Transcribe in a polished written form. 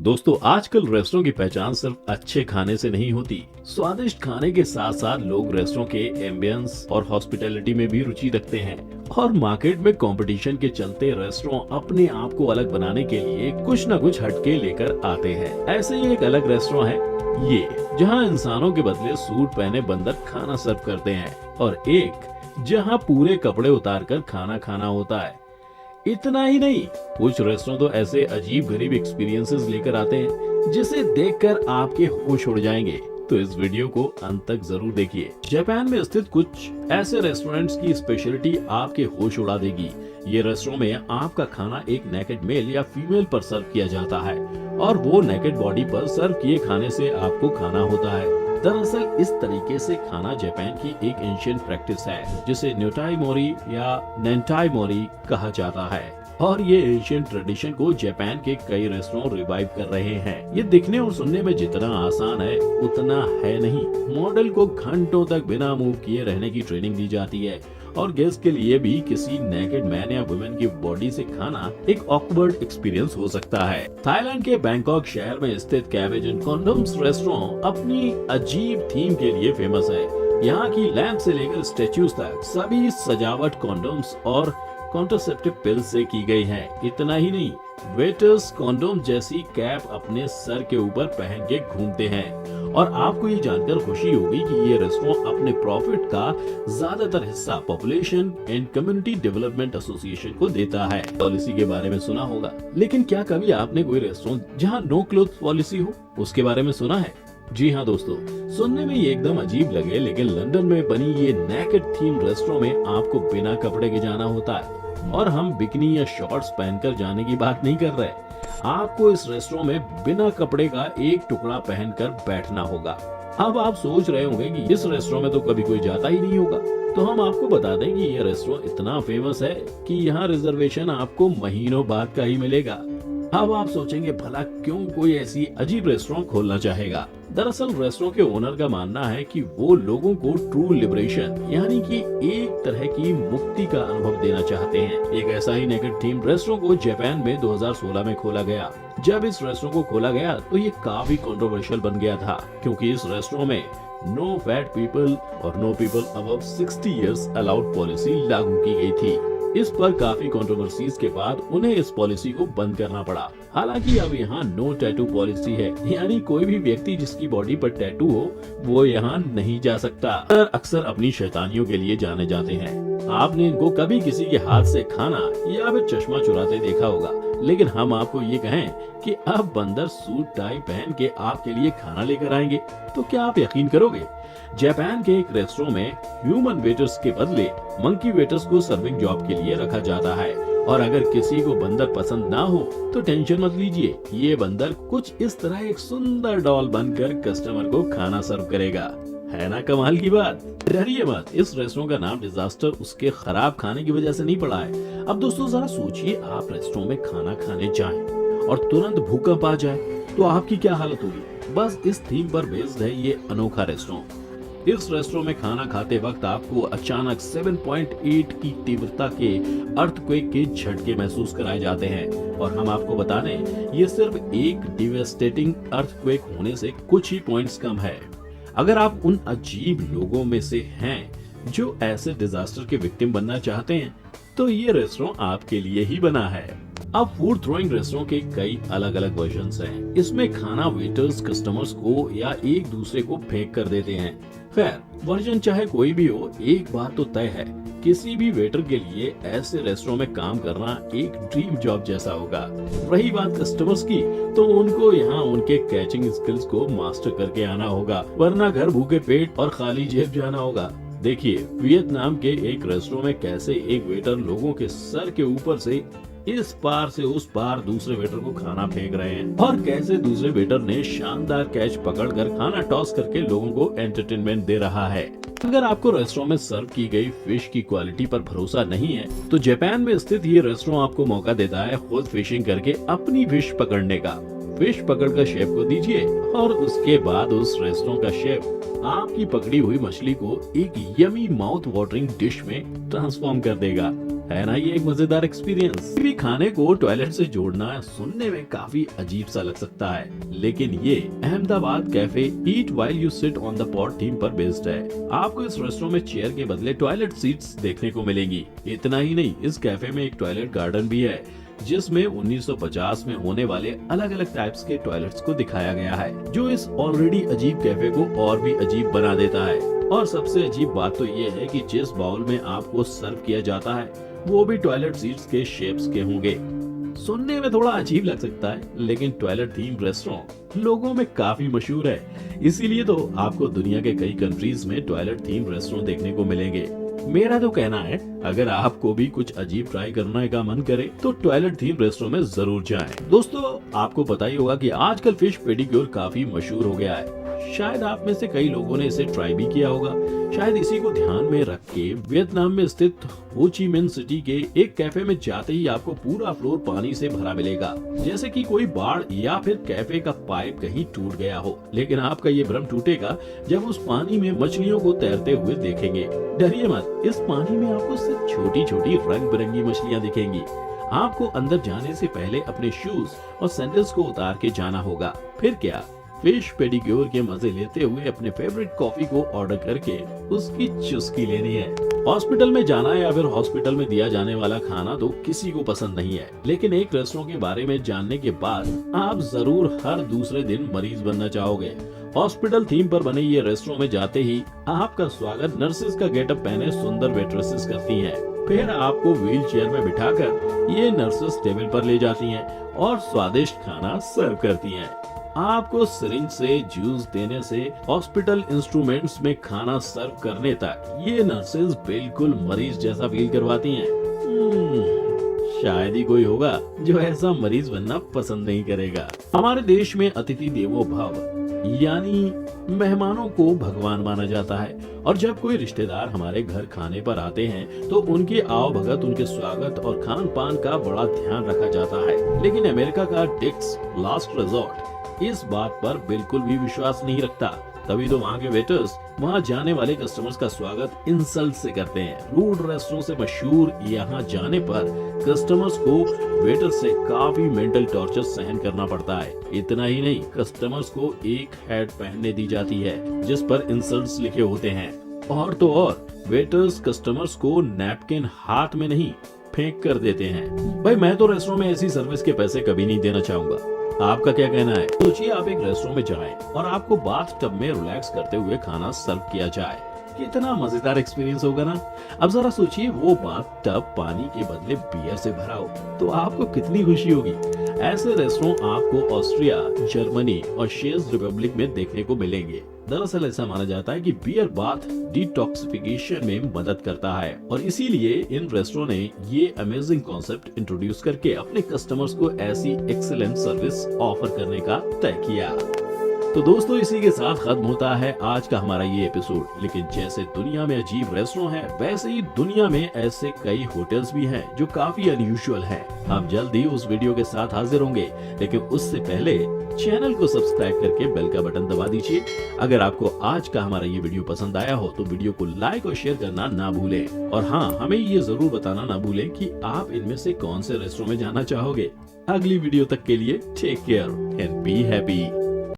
दोस्तों, आजकल रेस्टोरेंट की पहचान सिर्फ अच्छे खाने से नहीं होती। स्वादिष्ट खाने के साथ साथ लोग रेस्टोरेंट के एम्बियंस और हॉस्पिटैलिटी में भी रुचि रखते हैं। और मार्केट में कंपटीशन के चलते रेस्टोरेंट अपने आप को अलग बनाने के लिए कुछ न कुछ हटके लेकर आते हैं। ऐसे ही एक अलग रेस्टोरेंट है ये, जहाँ इंसानों के बदले सूट पहने बंदर खाना सर्व करते हैं, और एक जहाँ पूरे कपड़े उतार कर खाना खाना होता है। इतना ही नहीं, कुछ रेस्टोरेंट तो ऐसे अजीब गरीब एक्सपीरियंसेस लेकर आते हैं जिसे देखकर आपके होश उड़ जाएंगे। तो इस वीडियो को अंत तक जरूर देखिए। जापान में स्थित कुछ ऐसे रेस्टोरेंट्स की स्पेशलिटी आपके होश उड़ा देगी। ये रेस्टोरेंट में आपका खाना एक नेकेड मेल या फीमेल पर सर्व किया जाता है, और वो नेकेड बॉडी पर सर्व किए खाने से आपको खाना होता है। दरअसल इस तरीके से खाना जापान की एक एंशिएंट प्रैक्टिस है, जिसे न्योटाई मोरी या नेंटाई मोरी कहा जाता है। और ये एंशिएंट ट्रेडिशन को जापान के कई रेस्टोरेंट रिवाइव कर रहे हैं। ये दिखने और सुनने में जितना आसान है उतना है नहीं। मॉडल को घंटों तक बिना मूव किए रहने की ट्रेनिंग दी जाती है, और गेस्ट के लिए भी किसी नेकेड मैन या वुमेन की बॉडी से खाना एक ऑकवर्ड एक्सपीरियंस हो सकता है। थाईलैंड के बैंकॉक शहर में स्थित कैबेज एंड कॉन्डोम्स रेस्टोरेंट अपनी अजीब थीम के लिए फेमस है। यहाँ की लैंप से लेकर स्टेच्यूज तक सभी सजावट कॉन्डोम्स और कॉन्ट्रासेप्टिव पिल से की गई है। इतना ही नहीं, वेटर्स कॉन्डोम जैसी कैप अपने सर के ऊपर पहन के घूमते हैं। और आपको ये जानकर खुशी होगी कि ये रेस्टोरेंट अपने प्रॉफिट का ज्यादातर हिस्सा population and community development association को देता है। पॉलिसी के बारे में सुना होगा, लेकिन क्या कभी आपने कोई रेस्टोरेंट जहाँ नो क्लोथ पॉलिसी हो उसके बारे में सुना है? जी हाँ दोस्तों, सुनने में ये एकदम अजीब लगे, लेकिन लंदन में बनी ये नेकेड थीम रेस्टोरेंट में आपको बिना कपड़े के जाना होता है। और हम बिकनी या शॉर्ट्स पहनकर जाने की बात नहीं कर रहे। आपको इस रेस्टोरेंट में बिना कपड़े का एक टुकड़ा पहनकर बैठना होगा। अब आप सोच रहे होंगे कि इस रेस्टोरेंट में तो कभी कोई जाता ही नहीं होगा। तो हम आपको बता दें कि ये रेस्टोरेंट इतना फेमस है कि यहाँ रिजर्वेशन आपको महीनों बाद का ही मिलेगा। अब आप सोचेंगे, भला क्यों कोई ऐसी अजीब रेस्टोरेंट खोलना चाहेगा? दरअसल रेस्टोरेंट के ओनर का मानना है कि वो लोगों को ट्रू लिबरेशन यानी कि एक तरह की मुक्ति का अनुभव देना चाहते हैं। एक ऐसा ही नेकेड थीम रेस्टोरेंट को जापान में 2016 में खोला गया। जब इस रेस्टोरेंट को खोला गया तो ये काफी कंट्रोवर्शियल बन गया था, क्योंकि इस रेस्टोरेंट में नो फैट पीपल और know people above 60 years allowed policy लागू की गई थी। इस पर काफी कंट्रोवर्सीज के बाद उन्हें इस पॉलिसी को बंद करना पड़ा। हालांकि अब यहाँ नो टैटू पॉलिसी है, यानी कोई भी व्यक्ति जिसकी बॉडी पर टैटू हो वो यहाँ नहीं जा सकता। अक्सर अपनी शैतानियों के लिए जाने जाते हैं। आपने इनको कभी किसी के हाथ से खाना या फिर चश्मा चुराते देखा होगा, लेकिन हम आपको ये कहें कि अब बंदर सूट टाई पहन के आपके लिए खाना लेकर आएंगे, तो क्या आप यकीन करोगे? जापान के एक रेस्टोरेंट में ह्यूमन वेटर्स के बदले मंकी वेटर्स को सर्विंग जॉब के लिए रखा जाता है। और अगर किसी को बंदर पसंद ना हो तो टेंशन मत लीजिए, ये बंदर कुछ इस तरह एक सुंदर डॉल बनकर कस्टमर को खाना सर्व करेगा। है ना कमाल की बात? डरिए मत, इस रेस्टोरेंट का नाम डिजास्टर उसके खराब खाने की वजह से नहीं पड़ा है। अब दोस्तों जरा सोचिए, आप रेस्टोरेंट में खाना खाने जाएं और तुरंत भूकंप आ जाए तो आपकी क्या हालत होगी? बस इस थीम पर बेस्ड है ये अनोखा रेस्टोरेंट। इस रेस्टोरेंट में खाना खाते वक्त आपको अचानक 7.8 की तीव्रता के अर्थक्वेक के झटके महसूस कराए जाते हैं। और हम आपको बता दें, ये सिर्फ एक डिवेस्टेटिंग अर्थक्वेक होने से कुछ ही पॉइंट्स कम है। अगर आप उन अजीब लोगों में से हैं जो ऐसे डिजास्टर के विक्टिम बनना चाहते हैं, तो ये रेस्टोरेंट आपके लिए ही बना है। अब फूड थ्रोइंग रेस्टोरेंट के कई अलग अलग वर्जन्स हैं। इसमें खाना वेटर्स कस्टमर्स को या एक दूसरे को फेंक कर देते हैं। खैर, वर्जन चाहे कोई भी हो, एक बात तो तय है, किसी भी वेटर के लिए ऐसे रेस्टोरेंट में काम करना एक ड्रीम जॉब जैसा होगा। रही बात कस्टमर्स की, तो उनको यहाँ उनके कैचिंग स्किल्स को मास्टर करके आना होगा, वरना घर भूखे पेट और खाली जेब जाना होगा। देखिए वियतनाम के एक रेस्टोरेंट में कैसे एक वेटर लोगों के सर के ऊपर से इस पार से उस पार दूसरे वेटर को खाना फेंक रहे हैं, और कैसे दूसरे वेटर ने शानदार कैच पकड़कर खाना टॉस करके लोगों को एंटरटेनमेंट दे रहा है। अगर आपको रेस्टोरेंट में सर्व की गई फिश की क्वालिटी पर भरोसा नहीं है, तो जापान में स्थित ये रेस्टोरेंट आपको मौका देता है खुद फिशिंग करके अपनी फिश पकड़ने का। फिश पकड़कर शेफ को दीजिए, और उसके बाद उस रेस्टोरेंट का शेफ आपकी पकड़ी हुई मछली को एक यमी माउथ वाटरिंग डिश में ट्रांसफॉर्म कर देगा। है ना ये एक मजेदार एक्सपीरियंस। भी खाने को टॉयलेट से जोड़ना सुनने में काफी अजीब सा लग सकता है, लेकिन ये Ahmedabad cafe eat while you sit on the pot theme पर बेस्ड है। आपको इस रेस्टोरेंट में चेयर के बदले टॉयलेट सीट्स देखने को मिलेंगी। इतना ही नहीं, इस कैफे में एक टॉयलेट गार्डन भी है जिसमें 1950 में होने वाले अलग अलग टाइप्स के टॉयलेट्स को दिखाया गया है, जो इस ऑलरेडी अजीब कैफे को और भी अजीब बना देता है। और सबसे अजीब बात तो ये है कि जिस बाउल में आपको सर्व किया जाता है वो भी टॉयलेट सीट्स के शेप्स के होंगे। सुनने में थोड़ा अजीब लग सकता है, लेकिन टॉयलेट थीम रेस्टोरेंट लोगों में काफी मशहूर है। इसीलिए तो आपको दुनिया के कई कंट्रीज में टॉयलेट थीम रेस्टोरेंट देखने को मिलेंगे। मेरा तो कहना है, अगर आपको भी कुछ अजीब ट्राई करने का मन करे तो टॉयलेट थीम रेस्टोरेंट में जरूर जाएं। दोस्तों, आपको पता ही होगा कि आजकल फिश पेडिक्योर काफी मशहूर हो गया है। शायद आप में से कई लोगों ने इसे ट्राई भी किया होगा। शायद इसी को ध्यान में रख के वियतनाम में स्थित हो ची मिन सिटी के एक कैफे में जाते ही आपको पूरा फ्लोर पानी से भरा मिलेगा, जैसे कि कोई बाढ़ या फिर कैफे का पाइप कहीं टूट गया हो। लेकिन आपका ये भ्रम टूटेगा जब उस पानी में मछलियों को तैरते हुए देखेंगे। डरिए मत, इस पानी में आपको सिर्फ छोटी छोटी रंग बिरंगी मछलियाँ दिखेंगी। आपको अंदर जाने से पहले अपने शूज और सैंडल्स को उतार के जाना होगा। फिर क्या, फिश पेडिक्योर के मजे लेते हुए अपने फेवरेट कॉफी को ऑर्डर करके उसकी चुस्की लेनी है। हॉस्पिटल में जाना या फिर हॉस्पिटल में दिया जाने वाला खाना तो किसी को पसंद नहीं है, लेकिन एक रेस्टोरेंट के बारे में जानने के बाद आप जरूर हर दूसरे दिन मरीज बनना चाहोगे। हॉस्पिटल थीम पर बने ये रेस्टोरेंट में जाते ही आपका स्वागत नर्सेस का गेटअप पहने सुंदर वेट्रेसेस करती हैं। फिर आपको व्हील चेयर में बिठाकर ये नर्सेस टेबल पर ले जाती हैं और स्वादिष्ट खाना सर्व करती हैं। आपको सिरिंज से जूस देने से हॉस्पिटल इंस्ट्रूमेंट्स में खाना सर्व करने तक ये नर्सेज बिल्कुल मरीज जैसा फील करवाती हैं। शायद ही कोई होगा जो ऐसा मरीज बनना पसंद नहीं करेगा। हमारे देश में अतिथि देवो भव यानी मेहमानों को भगवान माना जाता है, और जब कोई रिश्तेदार हमारे घर खाने पर आते हैं तो उनके आओ भगत, उनके स्वागत और खान पान का बड़ा ध्यान रखा जाता है। लेकिन अमेरिका का डिक्स लास्ट रिजॉर्ट इस बात पर बिल्कुल भी विश्वास नहीं रखता। तभी तो वहाँ के वेटर्स वहाँ जाने वाले कस्टमर्स का स्वागत इंसल्ट से करते हैं। रूड रेस्टोरेंट से मशहूर यहाँ जाने पर कस्टमर्स को वेटर से काफी मेंटल टॉर्चर सहन करना पड़ता है। इतना ही नहीं, कस्टमर्स को एक हैट पहनने दी जाती है जिस पर इंसल्ट्स लिखे होते हैं। और तो और वेटर्स कस्टमर्स को नैपकिन हाथ में नहीं फेंक कर देते हैं। भाई, मैं तो रेस्टोरेंट में ऐसी सर्विस के पैसे कभी नहीं देना चाहूंगा। आपका क्या कहना है? सोचिए आप एक रेस्टोरेंट में जाएं और आपको बाथ टब में रिलैक्स करते हुए खाना सर्व किया जाए। कितना मजेदार एक्सपीरियंस होगा ना। अब जरा सोचिए वो बाथ टब पानी के बदले बियर से भरा हो तो आपको कितनी खुशी होगी। ऐसे रेस्टोरेंट आपको ऑस्ट्रिया, जर्मनी और चेक रिपब्लिक में देखने को मिलेंगे। दरअसल ऐसा माना जाता है कि बियर बाथ डिटॉक्सिफिकेशन में मदद करता है, और इसीलिए इन रेस्टोरेंट ने ये अमेजिंग कॉन्सेप्ट इंट्रोड्यूस करके अपने कस्टमर्स को ऐसी एक्सीलेंट सर्विस ऑफर करने का तय किया। तो दोस्तों, इसी के साथ खत्म होता है आज का हमारा ये एपिसोड। लेकिन जैसे दुनिया में अजीब रेस्टोरेंट है, वैसे ही दुनिया में ऐसे कई होटल्स भी हैं जो काफी अनयूजुअल हैं। हम जल्द ही उस वीडियो के साथ हाजिर होंगे, लेकिन उससे पहले चैनल को सब्सक्राइब करके बेल का बटन दबा दीजिए। अगर आपको आज का हमारा ये वीडियो पसंद आया हो तो वीडियो को लाइक और शेयर करना ना भूलें। और हाँ, हमें ये जरूर बताना ना भूलें कि आप इनमें से कौन से रेस्टोरेंट में जाना चाहोगे। अगली वीडियो तक के लिए take care and be happy.